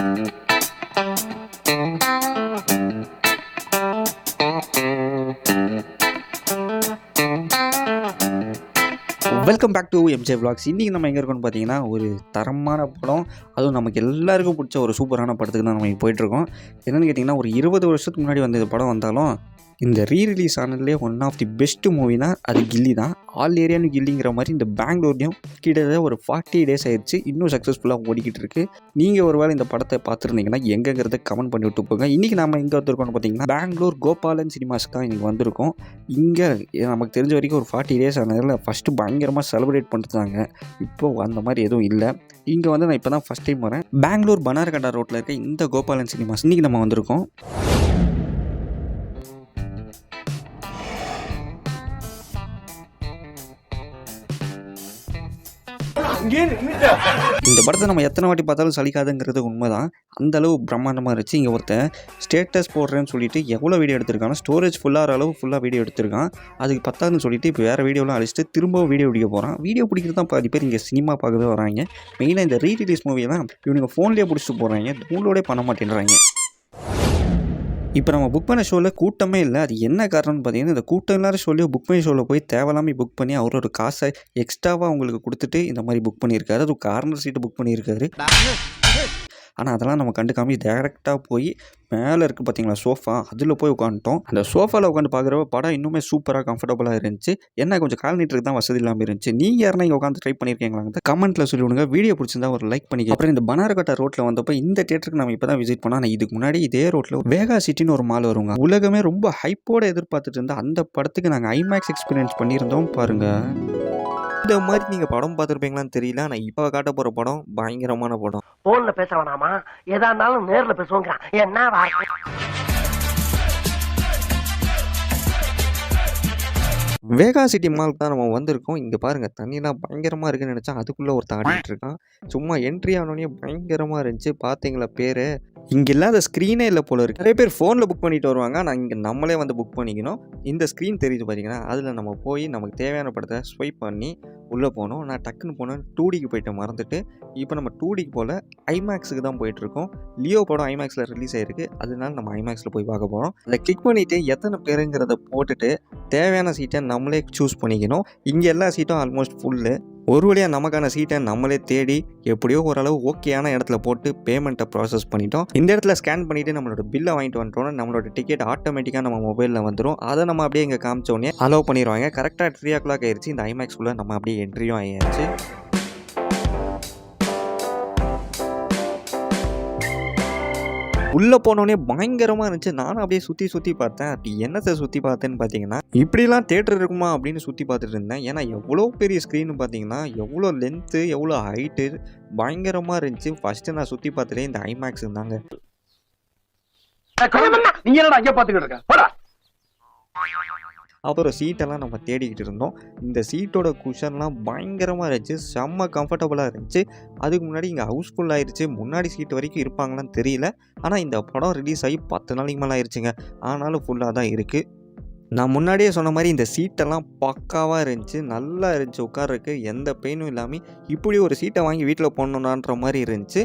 Welcome back to MJ vlogs. இன்றைக்கி நம்ம எங்கே இருக்கோம்னு பார்த்தீங்கன்னா, ஒரு தரமான படம், அதுவும் நமக்கு எல்லாருக்கும் பிடிச்ச ஒரு சூப்பரான படத்துக்கு தான் நம்ம போயிட்டுருக்கோம். என்னென்னு கேட்டிங்கன்னா, ஒரு 20 வருஷத்துக்கு முன்னாடி வந்து இந்த படம் வந்தாலும் இந்த ரீரிலீஸ் ஆனதுலேயே ஒன் ஆஃப் தி பெஸ்ட் மூவினா அது கில்லி தான். ஆல் ஏரியானு கில்லிங்கிற மாதிரி இந்த பெங்களூர்லேயும் கிட்டத்தட்ட ஒரு 40 days ஆயிடுச்சு, இன்னும் சக்ஸஸ்ஃபுல்லாக ஓடிக்கிட்டு இருக்குது. நீங்கள் ஒரு வேளை இந்த படத்தை பார்த்துருந்தீங்கன்னா எங்கேங்கிறத கமெண்ட் பண்ணி விட்டு போங்க. இன்றைக்கி நம்ம எங்கே வந்திருக்கோம்னு பார்த்தீங்கன்னா, பெங்களூர் கோபாலன் சினிமாஸ்க்கு தான் இன்றைக்கி வந்திருக்கோம். இங்கே நமக்கு தெரிஞ்ச வரைக்கும் ஒரு 40 days ஆனதில் ஃபஸ்ட்டு பயங்கரமாக செலிப்ரேட் பண்ணிட்டுருந்தாங்க. இப்போது அந்த மாதிரி எதுவும் இல்லை. இங்கே வந்து நான் இப்போ தான் ஃபஸ்ட் டைம் வரேன். பெங்களூர் பனார்கட்டா ரோட்டில் இருக்க இந்த கோபாலன் சினிமாஸ் இன்றைக்கி நம்ம வந்திருக்கோம். இந்த படத்தை நம்ம எத்தனை வாட்டி பார்த்தாலும் சலிக்காதுங்கிறது உண்மைதான். அந்தளவு பிரம்மாண்டமாக இருந்துச்சு. இங்கே ஒருத்தன் ஸ்டேட்டஸ் போடுறேன்னு சொல்லிட்டு எவ்வளோ வீடியோ எடுத்திருக்காங்க, ஸ்டோரேஜ் ஃபுல்லாகிற அளவு ஃபுல்லாக வீடியோ எடுத்திருக்கான். அதுக்கு பத்தாதுன்னு சொல்லிட்டு இப்போ வேறு வீடியோலாம் அழிச்சிட்டு திரும்பவும் வீடியோ பிடிக்க போகிறான். வீடியோ பிடிக்கிறது தான் பாதி பேர் இங்கே சினிமா பார்க்கவே வராங்க. மெயினாக இந்த ரீரிலீஸ் மூவியெல்லாம் இவனுங்க ஃபோன்லேயே பிடிச்சிட்டு போகிறாங்க, டவுன்லோடே பண்ண மாட்டேன்றாங்க. இப்போ நம்ம புக் பண்ண ஷோவில் கூட்டமே இல்லை. அது என்ன காரணம்னு பார்த்தீங்கன்னா, இந்த கூட்டம் இல்லாத ஷோலையோ புக் பண்ணி ஷோவில் போய் தேவையில்லாமல் புக் பண்ணி அவரோட காசை எக்ஸ்ட்ராவாக அவங்களுக்கு கொடுத்துட்டு இந்த மாதிரி புக் பண்ணியிருக்காரு. அது கார்னர் சீட்டு புக் பண்ணியிருக்காரு. ஆனால் அதெல்லாம் நம்ம கண்டுக்காம டேரெக்டாக போய் மேலே இருக்குது பார்த்தீங்களா சோஃபா, அதில் போய் உட்காந்துட்டோம். அந்த சோஃபாவில் உட்காந்து பார்க்குறப்ப படம் இன்னுமே சூப்பராக கம்ஃபர்டபுளாக இருந்துச்சு. என்ன கொஞ்சம் கால் நீட்டுக்கு தான் வசதி இல்லாமல் இருந்துச்சு. நீங்கள் யாருன்னா இங்கே உட்காந்து ட்ரை பண்ணியிருக்கீங்களா கமெண்ட்டில் சொல்லி விடுங்க. வீடியோ பிடிச்சிருந்தா ஒரு லைக் பண்ணிக்க. அப்புறம் இந்த பனார்கட்டா ரோட்டில் வந்தப்போ இந்த தியேட்டருக்கு நம்ம இப்போ தான் விசிட் பண்ணோம். ஆனால் இதுக்கு முன்னாடி இதே ரோட்டில் வேகா சிட்டின்னு ஒரு மால் வருங்க. உலகமே ரொம்ப ஹைப்போடு எதிர்பார்த்துட்டு இருந்தால் அந்த படத்துக்கு நாங்கள் ஐமேக்ஸ் எக்ஸ்பீரியன்ஸ் பண்ணியிருந்தோம் பாருங்கள். இந்த மாதிரி நீங்கள் படம் பார்த்துருப்பீங்களான்னு தெரியல. ஆனால் இப்போ காட்ட போகிற படம் பயங்கரமான படம். போன்ல பேச வேணாமா, எதா இருந்தாலும் நேர்ல பேசுவோங்க. என்ன வேகா சிட்டி மாலுக்கு தான் நம்ம வந்திருக்கோம். இங்கே பாருங்கள், தண்ணிலாம் பயங்கரமாக இருக்குன்னு நினச்சா அதுக்குள்ளே ஒருத்தன் ஆடிட்டு இருக்கான். சும்மா என்ட்ரி ஆனோடனே பயங்கரமாக இருந்துச்சு. பார்த்தீங்களா பேர் இங்கே இல்லாத ஸ்க்ரீனே இல்லை போல இருக்குது. நிறைய பேர் ஃபோனில் புக் பண்ணிட்டு வருவாங்க. ஆனால் இங்கே நம்மளே வந்து புக் பண்ணிக்கணும். இந்த ஸ்க்ரீன் தெரியுது பார்த்தீங்கன்னா, அதில் நம்ம போய் நமக்கு தேவையான படத்தை ஸ்வைப் பண்ணி உள்ளே போனோம். நான் டக்குன்னு போனேன் 2Dக்கு போய்ட்டு மறந்துட்டு இப்போ நம்ம 2Dக்கு போல் ஐமேக்ஸுக்கு தான் போயிட்டுருக்கோம். லியோ படம் ஐமேக்ஸில் ரிலீஸ் ஆகிருக்கு. அதனால நம்ம ஐமேக்ஸில் போய் பார்க்க போகிறோம். அதை கிளிக் பண்ணிவிட்டு எத்தனை பேருங்கிறத போட்டுட்டு தேவையான சீட்டை நம்மளே சூஸ் பண்ணிக்கணும். இங்கே எல்லா சீட்டும் ஆல்மோஸ்ட் ஃபுல்லு. ஒரு வழியாக நமக்கான சீட்டை நம்மளே தேடி எப்படியோ ஓரளவு ஓகேயான இடத்துல போட்டு பேமெண்ட்டை ப்ராசஸ் பண்ணிட்டோம். இந்த இடத்துல ஸ்கேன் பண்ணிவிட்டு நம்மளோட பில்லை வாங்கிட்டு வந்துட்டோம்னா நம்மளோட டிக்கெட் ஆட்டோமேட்டிக்காக நம்ம மொபைலில் வந்துடும். அதை நம்ம அப்படியே இங்கே காமிச்சோடனே அலோவ் பண்ணிடுவாங்க. கரெக்டாக 3 o'clock ஆயிடுச்சு. இந்த ஐமேக்ஸ்குள்ளே நம்ம அப்படியே என்ட்ரியும் ஆகிடுச்சு. உள்ளே போனோடனே பயங்கரமாக இருந்துச்சு. நானும் அப்படியே சுற்றி பார்த்தேன். அப்படி என்னத்தை சுற்றி பார்த்தேன்னு பார்த்தீங்கன்னா, இப்படிலாம் தேட்டர் இருக்குமா அப்படின்னு சுற்றி பார்த்துட்டு இருந்தேன். ஏன்னா எவ்வளோ பெரிய ஸ்க்ரீனு பார்த்தீங்கன்னா, எவ்வளோ லென்த்து, எவ்வளோ ஹைட்டு, பயங்கரமாக இருந்துச்சு. ஃபஸ்ட்டு நான் சுற்றி பார்த்துட்டே இந்த ஐமேக்ஸ் இருந்தாங்க. அப்புறம் சீட்டெல்லாம் நம்ம தேடிக்கிட்டு இருந்தோம். இந்த சீட்டோட குஷன்லாம் பயங்கரமாக இருந்துச்சு, செம்ம கம்ஃபர்டபுளாக இருந்துச்சு. அதுக்கு முன்னாடி இங்கே ஹவுஸ்ஃபுல் ஆயிடுச்சு. முன்னாடி சீட்டு வரைக்கும் இருப்பாங்களான்னு தெரியல. ஆனால் இந்த படம் ரிலீஸ் ஆகி 10 நாளைக்கு மேலே ஆயிடுச்சுங்க. ஆனாலும் ஃபுல்லாக தான் இருக்குது. நான் முன்னாடியே சொன்ன மாதிரி இந்த சீட்டெல்லாம் பக்காவாக இருந்துச்சு, நல்லா இருந்துச்சு. உட்கார்றதுக்கு எந்த பெயினும் இல்லாமல் இப்படி ஒரு சீட்டை வாங்கி வீட்டில் போடணுன்ற மாதிரி இருந்துச்சு.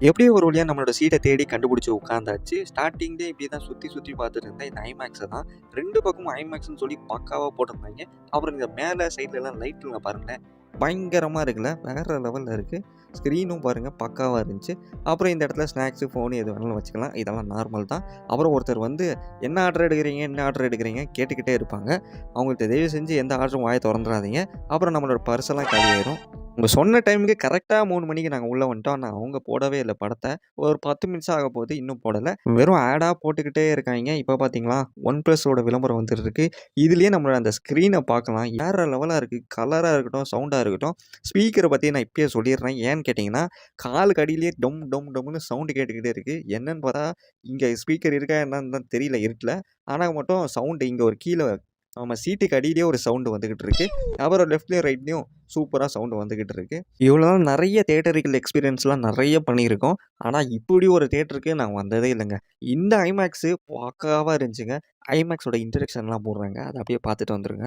எப்படியோ ஒரு வழியாக நம்மளோட சீட்டை தேடி கண்டுபிடிச்சி உட்காந்தாச்சு. ஸ்டார்டிங்லேயே இப்படி தான் சுற்றி பார்த்துட்டு இருந்தேன். இந்த ஐமேக்ஸை தான் 2 பக்கமும் ஐமேக்ஸ்னு சொல்லி பக்காவாக போட்டிருந்தாங்க. அப்புறம் இந்த மேலே சைட்லலாம் லைட்டுங்க பாருங்களேன், பயங்கரமாக இருக்குல்ல, வேறு லெவலில் இருக்குது. ஸ்க்ரீனும் பாருங்கள் பக்காவாக இருந்துச்சு. அப்புறம் இந்த இடத்துல ஸ்நாக்ஸு, ஃபோனு எது வேணாலும் வச்சுக்கலாம். இதெல்லாம் நார்மல் தான். அப்புறம் ஒருத்தர் வந்து என்ன ஆர்டர் எடுக்கிறீங்க கேட்டுக்கிட்டே இருப்பாங்க. அவங்கள்ட்ட தயவு செஞ்சு எந்த ஆர்டரும் வாயை திறந்துடாதீங்க. அப்புறம் நம்மளோட பர்செல்லாம் காலியாயிரும். அவங்க சொன்ன டைமுக்கு கரெக்டாக 3 மணிக்கு நாங்கள் உள்ளே வந்துட்டோம். ஆனால் அவங்க போடவே இல்லை படத்தை. ஒரு 10 நிமிஷம் ஆக போகுது, இன்னும் போடலை. வெறும் ஆடாக போட்டுக்கிட்டே இருக்காங்க. இப்போ பார்த்தீங்களா OnePlusஓட விளம்பரம் வந்துட்டு இருக்கு. இதுலேயே நம்மளோட அந்த ஸ்க்ரீனை பார்க்கலாம். வேறு லெவலாக இருக்குது. கலராக இருக்கட்டும், சவுண்டாக இருக்கட்டும். ஸ்பீக்கரை பற்றி நான் இப்பயே சொல்லிடுறேன். ஏன்னு கேட்டிங்கன்னா, காலுக்கு அடியிலேயே டொம்னு சவுண்டு கேட்டுக்கிட்டே இருக்குது. என்னன்னு பார்த்தா இங்கே ஸ்பீக்கர் இருக்கா என்னன்னு தான் தெரியல இருட்டில். ஆனால் மட்டும் சவுண்டு இங்கே ஒரு கீழே நம்ம சீட்டுக்கு அடியிலேயே ஒரு சவுண்டு வந்துக்கிட்டு இருக்குது. அப்புறம் லெஃப்ட்லேயும் ரைட்லேயும் சூப்பராக சவுண்டு வந்துக்கிட்டு இருக்குது. இவ்வளோ நாள் நிறைய தேட்டரிக்கல் எக்ஸ்பீரியன்ஸ்லாம் நிறைய பண்ணியிருக்கோம். ஆனால் இப்படி ஒரு தேட்டருக்கு நான் வந்ததே இல்லைங்க. இந்த ஐமேக்ஸு பக்காவாக இருந்துச்சுங்க. ஐமேக்ஸோட இன்ட்ரடக்ஷன்லாம் போடுறாங்க, அதை அப்படியே பார்த்துட்டு வந்துருங்க.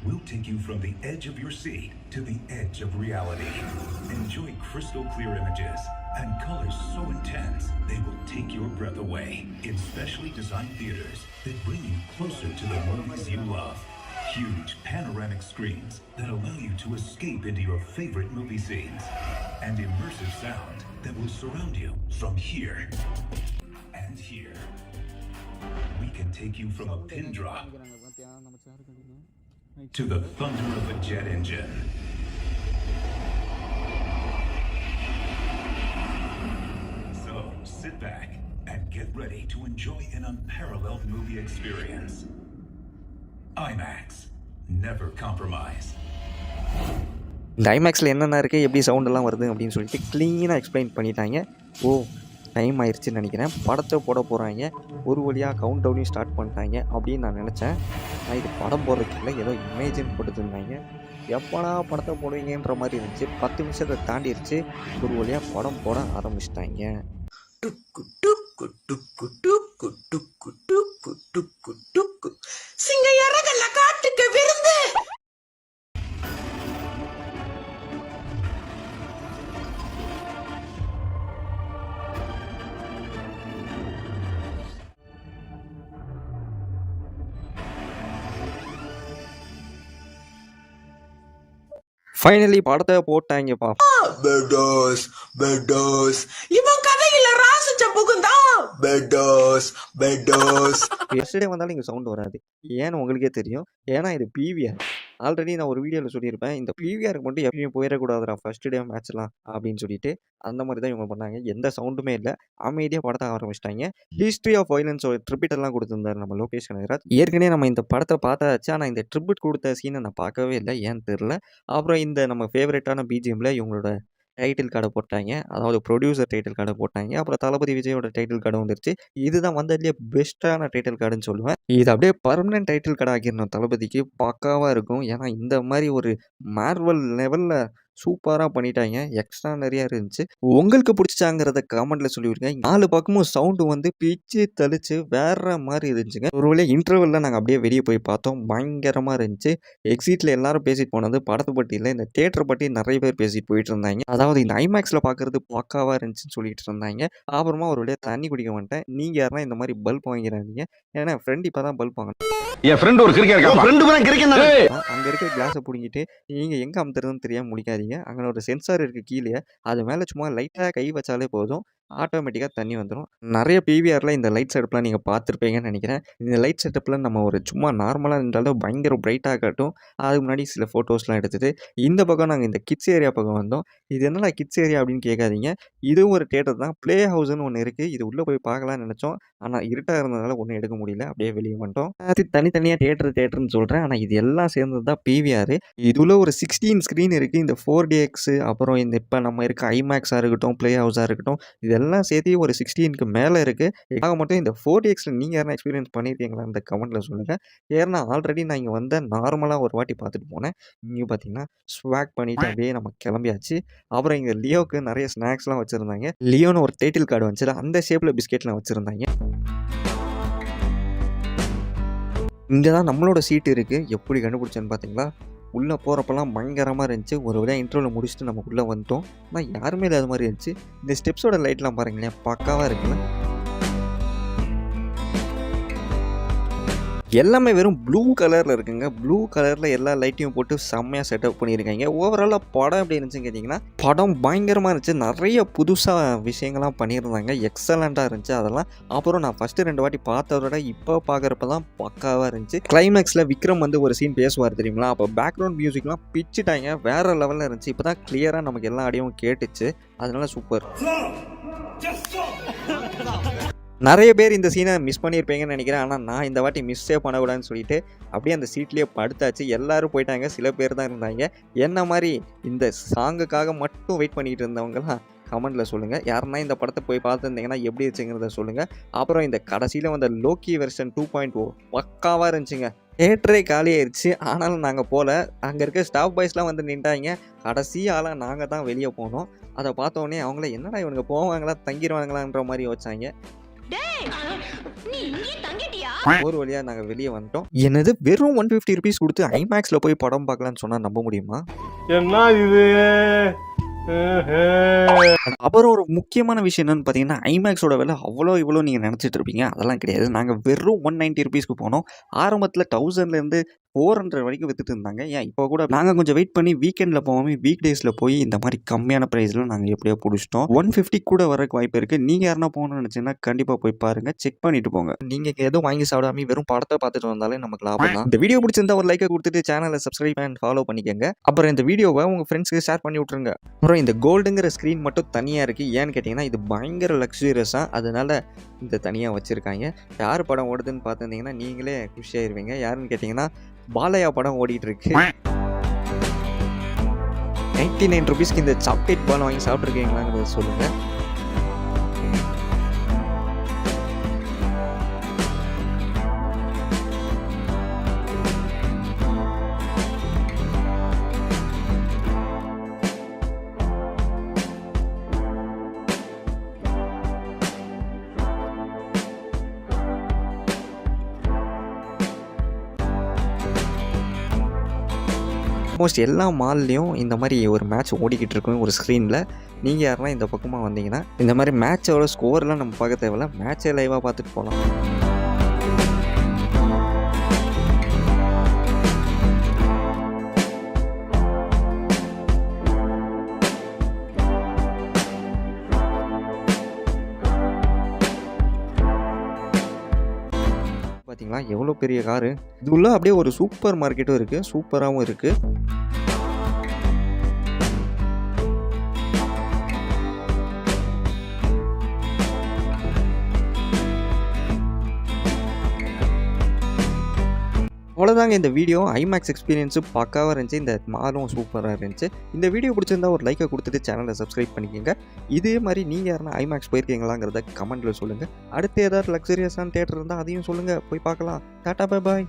We'll take you from the edge of your seat to the edge of reality. Enjoy crystal clear images and colors so intense they will take your breath away in specially designed theaters that bring you closer to the movies you love. Huge panoramic screens that allow you to escape into your favorite movie scenes. And immersive sound that will surround you from here and here. We can take you from a pin drop to the thunder of a jet engine. So sit back and get ready to enjoy an unparalleled movie experience. IMAX. Never compromise. இந்த ஐமேக்ஸில் என்னென்ன இருக்குது, எப்படி சவுண்டெல்லாம் வருது அப்படின்னு சொல்லிட்டு க்ளீனாக explain பண்ணிட்டாங்க. ஓ, time ஆயிடுச்சுன்னு நினைக்கிறேன். படத்தை போட போகிறாங்க. ஒரு வழியாக கவுண்ட் டவுனையும் ஸ்டார்ட் பண்ணிட்டாங்க அப்படின்னு நான் நினச்சேன். நான் இது படம் போடுறதுக்குள்ள ஏதோ இமேஜின் போட்டுருந்தாங்க. எப்படா படத்தை போடுவீங்கன்ற மாதிரி இருந்துச்சு. 10 நிமிஷத்தை தாண்டிடுச்சு. ஒரு வழியாக படம் போட ஆரம்பிச்சிட்டாங்க. சிங்கையரகல்ல காட்டுக்கு விருந்து. ஃபைனலி படத்தை போட்டாங்கப்பா. பெடோஸ் பெடோஸ் இவன் கதையில ராசு சம்புகுந்தான். பெடோஸ் பெடோஸ் எஸ்டே வந்தாலும் இங்கே சவுண்ட் வராது. ஏன்னு உங்களுக்கே தெரியும். ஏன்னா இது பிவிஆர். ஆல்ரெடி நான் ஒரு வீடியோவில் சொல்லியிருப்பேன், இந்த பிவிஆருக்கு மட்டும் எப்பயும் போயிடக்கூடாதுடா ஃபர்ஸ்ட் டே மேட்ச்லாம் அப்படின்னு சொல்லிட்டு. அந்த மாதிரி தான் இவங்க பண்ணாங்க. எந்த சவுண்டுமே இல்லை. அமைதியாக படத்தை ஆரம்பிச்சிட்டாங்க. ஹிஸ்ட்ரி ஆஃப் வைலன்ஸோட ட்ரிபியூட் எல்லாம் கொடுத்துருந்தாரு நம்ம லோகேஷ் கனகராஜ். ஏற்கனவே நம்ம இந்த படத்தை பார்த்தாச்சு. ஆனால் இந்த ட்ரிபியூட் கொடுத்த சீனை நான் பார்க்கவே இல்லை, ஏன்னு தெரில. அப்புறம் இந்த நம்ம ஃபேவரட்டான பிஜிஎம்ல இவங்களோட டைட்டில் கார்டை போட்டாங்க. அதாவது ப்ரொடியூசர் டைட்டில் கார்டை போட்டாங்க. அப்புறம் தளபதி விஜயோட டைட்டில் கார்டு வந்துருச்சு. இதுதான் வந்ததுலேயே பெஸ்ட்டான டைட்டில் கார்டுன்னு சொல்லுவேன். இது அப்படியே பர்மனன்ட் டைட்டில் கார்டு ஆக்கிடணும் தளபதிக்கு. பக்காவாக இருக்கும். ஏன்னா இந்த மாதிரி ஒரு மார்வல் லெவலில் சூப்பராக பண்ணிட்டாங்க. எக்ஸ்ட்ரா நிறையா இருந்துச்சு. உங்களுக்கு பிடிச்சாங்கிறத கமெண்ட்ல சொல்லிவிடுங்க. 4 பக்கமும் சவுண்டு வந்து பிச்சு தளிச்சு வேற மாதிரி இருந்துச்சுங்க. ஒருவேளை இன்டர்வெல்ல நாங்கள் அப்படியே வெளியே போய் பார்த்தோம். பயங்கரமாக இருந்துச்சு. எக்ஸிட்டில் எல்லாரும் பேசிட்டு போனது படத்தை பற்றி இல்லை, இந்த தேட்டரை பற்றி நிறைய பேர் பேசிட்டு போயிட்டு இருந்தாங்க. அதாவது இந்த ஐமேக்ஸில் பார்க்கறது பக்காவாக இருந்துச்சுன்னு சொல்லிட்டு இருந்தாங்க. அப்புறமா ஒரு வழியாக தண்ணி குடிக்க மாட்டேன். நீங்கள் யாருன்னா இந்த மாதிரி பல்ப் வாங்கிறாதீங்க. ஏன்னா ஃப்ரெண்ட் இப்போ தான் பல்ப் வாங்கினேன். என் ஃப்ரெண்ட் ஒரு கிரிக்கெட் அங்கே இருக்க கிளாஸை பிடிங்கிட்டு நீங்கள் எங்கே அமுத்துறதுன்னு தெரியாமல் முடிக்காதீங்க. அங்கே ஒரு சென்சார் இருக்குது கீழே. அது மேலே சும்மா லைட்டாக கை வச்சாலே போதும், ஆட்டோமேட்டிக்காக தண்ணி வந்துடும். நிறைய பிவிஆரில் இந்த லைட் செட்டப்லாம் நீங்கள் பார்த்துருப்பீங்கன்னு நினைக்கிறேன். இந்த லைட் செட்டப்பில் நம்ம ஒரு சும்மா நார்மலாக இருந்தாலும் பயங்கர பிரைட்டாக காட்டும். அதுக்கு முன்னாடி சில ஃபோட்டோஸ்லாம் எடுத்துகிட்டு இந்த பக்கம் நாங்கள் இந்த கிட்ஸ் ஏரியா பக்கம் வந்தோம். இது என்னடா கிட்ஸ் ஏரியா அப்படின்னு கேட்காதீங்க. இதுவும் ஒரு தேட்டர் தான். ப்ளே ஹவுஸ்னு ஒன்று இருக்குது. இது உள்ளே போய் பார்க்கலான்னு நினச்சோம். ஆனால் இருட்டாக இருந்ததுனால ஒன்றும் எடுக்க முடியல. அப்படியே வெளியே வந்துட்டோம். அது தனித்தனியாக தேட்டர்னு சொல்கிறேன். ஆனால் இது எல்லாம் சேர்ந்தது தான் பிவிஆர். இதுல ஒரு 16 ஸ்க்ரீன் இருக்குது. இந்த 4DX அப்புறம் இந்த இப்போ நம்ம இருக்க ஐமேக்ஸாக இருக்கட்டும், ப்ளே ஹவுஸாக இருக்கட்டும், இதெல்லாம் சேர்த்து ஒரு 16க்கு மேலே இருக்குது. ஆக மட்டும் இந்த 4DXல நீங்கள் யாரும் எக்ஸ்பீரியன்ஸ் பண்ணியிருக்கீங்களா இந்த கமெண்ட்டில் சொல்லுங்கள். ஏன்னா ஆல்ரெடி நான் இங்கே வந்த நார்மலாக ஒரு வாட்டி பார்த்துட்டு போனேன். இங்கே பார்த்தீங்கன்னா ஸ்வாக் பண்ணிவிட்டு அப்படியே நம்ம கிளம்பியாச்சு. அப்புறம் இங்கே லியோவுக்கு நிறைய ஸ்நாக்ஸ்லாம் வச்சுருந்தாங்க. லியோன்னு ஒரு டைட்டில் கார்டு வந்துச்சு, அந்த ஷேப்பில் பிஸ்கெட்லாம் வச்சுருந்தாங்க. இங்கே தான் நம்மளோட சீட்டு இருக்குது. எப்படி கண்டுபிடிச்சேன்னு பார்த்தீங்களா? உள்ளே போகிறப்பெல்லாம் பயங்கரமாக இருந்துச்சு. ஒரு வழியாக இன்டர்வியூவில் முடிச்சுட்டு நம்ம உள்ளே வந்துட்டோம். ஆனால் யாருமே இல்லாத மாதிரி இருந்துச்சு. இந்த ஸ்டெப்ஸோட லைட்லாம் பாருங்களேன், பக்காவாக இருக்குல்ல. எல்லாமே வெறும் ப்ளூ கலரில் இருக்குங்க. ப்ளூ கலரில் எல்லா லைட்டையும் போட்டு செம்மையாக செட்டப் பண்ணியிருக்காங்க. ஓவராலாக படம் எப்படி இருந்துச்சுன்னு கேட்டிங்கன்னா, படம் பயங்கரமாக இருந்துச்சு. நிறைய புதுசாக விஷயங்கள்லாம் பண்ணியிருந்தாங்க. எக்ஸலண்ட்டாக இருந்துச்சு அதெல்லாம். அப்புறம் நான் ஃபஸ்ட்டு 2 வாட்டி பார்த்ததோட இப்போ பார்க்குறப்ப தான் பக்காவாக இருந்துச்சு. கிளைமேக்ஸில் விக்ரம் வந்து ஒரு சீன் பேசுவார் தெரியுங்களா? அப்போ பேக்ரவுண்ட் மியூசிக்லாம் பிச்சுட்டாங்க. வேறு லெவலில் இருந்துச்சு. இப்போ தான் கிளியராக நமக்கு எல்லா ஆடியோவும் கேட்டுச்சு. அதனால சூப்பர். நிறைய பேர் இந்த சீனை மிஸ் பண்ணியிருப்பீங்கன்னு நினைக்கிறேன். ஆனால் நான் இந்த வாட்டி மிஸ்ஸே பண்ணக்கூடாதுன்னு சொல்லிட்டு அப்படியே அந்த சீட்லேயே படுத்தாச்சு. எல்லோரும் போயிட்டாங்க. சில பேர் தான் இருந்தாங்க. என்ன மாதிரி இந்த சாங்குக்காக மட்டும் வெயிட் பண்ணிகிட்டு இருந்தவங்கலாம் கமெண்ட்டில் சொல்லுங்கள். யாருன்னா இந்த படத்தை போய் பார்த்துருந்தீங்கன்னா எப்படி இருந்துச்சுங்கிறத சொல்லுங்கள். அப்புறம் இந்த கடைசியில் வந்த லோக்கி வெர்ஷன் 2.0 பக்காவாக இருந்துச்சுங்க. தேட்டரே காலியாயிருச்சு. ஆனாலும் நாங்கள் போகல. அங்கே இருக்க ஸ்டாஃப் பாய்ஸ்லாம் வந்து நின்றாங்க. கடைசி ஆளாக நாங்கள் தான் வெளியே போனோம். அதை பார்த்தோன்னே அவங்கள என்னடா இவனுங்க போவாங்களா தங்கிடுவாங்களான்ற மாதிரி வச்சாங்க. ஒரு வழியா நாங்க வெளியே வந்துட்டோம். என்னது வெறும் 150 ருபீஸ் கொடுத்து ஐமேக்ஸ்ல போய் படம் பார்க்கலாம்னு சொன்னா நம்ப முடியுமா? என்ன இது? அப்புறம் ஒரு முக்கியமான விஷயம் என்னன்னு பார்த்தீங்கன்னா, ஐமேக்ஸோட விலை அவ்வளோ இவ்வளோ நீங்கள் நினச்சிட்டு இருப்பீங்க. அதெல்லாம் கிடையாது. நாங்கள் வெறும் 190 ருபீஸ்க்கு போனோம். ஆரம்பத்தில் 1000லேருந்து 400 வரைக்கும் வித்துட்டு இருந்தாங்க. ஏன் இப்போ கூட நாங்கள் கொஞ்சம் வெயிட் பண்ணி வீக்கெண்டில் போகாமல் வீக் டேஸில் போய் இந்த மாதிரி கம்மியான ப்ரைஸில் நாங்கள் எப்படியோ பிடிச்சிட்டோம். 150 கூட வரக்கு வாய்ப்பு இருக்குது. நீங்கள் யாருன்னா போகணும்னு நினச்சிங்கன்னா கண்டிப்பாக போய் பாருங்கள். செக் பண்ணிட்டு போங்க. நீங்கள் எதுவும் வாங்கி சாப்பிடாம வெறும் படத்தை பார்த்துட்டு வந்தாலே நமக்கு லாபம் தான். இந்த வீடியோ பிடிச்சிருந்தா ஒரு லைக்கை கொடுத்துட்டு சேனலை சப்ஸ்கிரைப் அண்ட் ஃபாலோ பண்ணிக்கோங்க. அப்புறம் இந்த வீடியோவை உங்கள் ஃப்ரெண்ட்ஸ்க்கு ஷேர் பண்ணி விட்ருங்க. அப்புறம் இந்த கோல்டுங்கிற ஸ்க்ரீன் மட்டும் தனியாக இருக்குது. ஏன்னு கேட்டிங்கன்னா இது பயங்கர லக்ஸுரியஸாக, அதனால இந்த தனியாக வச்சுருக்காங்க. யார் படம் ஓடுதுன்னு பார்த்துருந்தீங்கன்னா நீங்களே குஷியாயிருவீங்க. யாருன்னு கேட்டிங்கன்னா பாலையா படம் ஓடிட்டு இருக்கு. 99 ருபீஸ்க்கு இந்த சாக்லேட் பால் வாங்கி சாப்பிட்ருக்கீங்களாங்கிறத சொல்லுங்கள். ஆல்மோஸ்ட் எல்லா மால்லையும் இந்த மாதிரி ஒரு மேட்ச் ஓடிக்கிட்டு இருக்கும் ஒரு ஸ்க்ரீனில். நீங்கள் யாருன்னா இந்த பக்கமாக வந்தீங்கன்னா இந்த மாதிரி மேட்சோட ஸ்கோர்லாம் நம்ம பார்க்க தேவையில்ல, மேட்சே லைவாக பார்த்துட்டு போகலாம். பார்த்தீங்களா எவ்வளோ பெரிய காரு. இதுக்குள்ள அப்படியே ஒரு சூப்பர் மார்க்கெட்டும் இருக்குது, சூப்பராகவும் இருக்குது. அவ்வளோதாங்க இந்த வீடியோ. ஐமேக்ஸ் எக்ஸ்பீரியன்ஸு பக்காவாக இருந்துச்சு. இந்த மாலும் சூப்பராக இருந்துச்சு. இந்த வீடியோ பிடிச்சிருந்தா ஒரு லைக்கை கொடுத்துட்டு சேனலை சப்ஸ்கிரைப் பண்ணிக்கோங்க. இதே மாதிரி நீங்கள் யாருன்னா ஐமேக்ஸ் போயிருக்கீங்களாங்கிறத கமெண்ட்டில் சொல்லுங்கள். அடுத்து ஏதாவது லக்ஸரியஸான தியேட்டர் இருந்தால் அதையும் சொல்லுங்கள், போய் பார்க்கலாம். Tata bye bye.